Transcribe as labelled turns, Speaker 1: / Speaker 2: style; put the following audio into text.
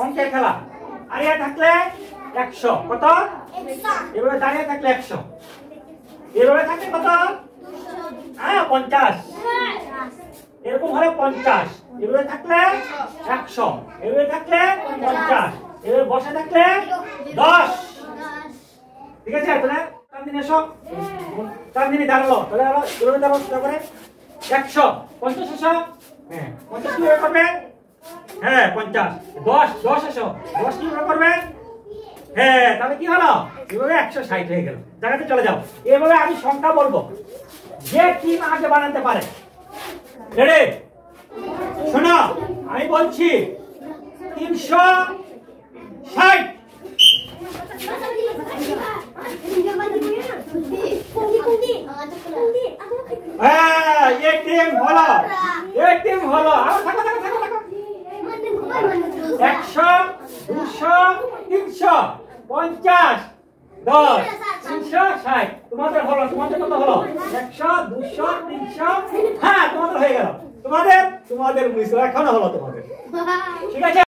Speaker 1: অঙ্কের খেলা। দাঁড়িয়ে থাকলে 100 কত? এভাবে দাঁড়িয়ে থাকলে 100, এভাবে থাকলে কত? 50, এরকম হলে 50, এভাবে থাকলে 100, এভাবে থাকলে 50, এভাবে বসে থাকলে 10। ঠিক আছে? তাহলে চাঁদিনী এসো, চাঁদিনী দাঁড়ালো, তাহলে এভাবে দাঁড়ালো, তারপরে 100, 50 এসো, 50 কিভাবে করবে? 50, 10 এসো, 10 কিভাবে করবে? তাহলে কি হলো? এভাবে 160 হয়ে গেল। জায়গাতে চলে যাও। এভাবে আমি সংখ্যা বলবো, যে টিম আগে বানাতে পারে। রেডি? শোনো, আমি বলছি 360। ये टीम হলো, এই টিম হলো। থাকো 100, 200, 300, 50, 10, 360। তোমাদের হলো, তোমাদের কত হলো? 100, 200, 300। তোমাদের হয়ে গেল। তোমাদের মিস এখনো হলো তোমাদের। ঠিক আছে?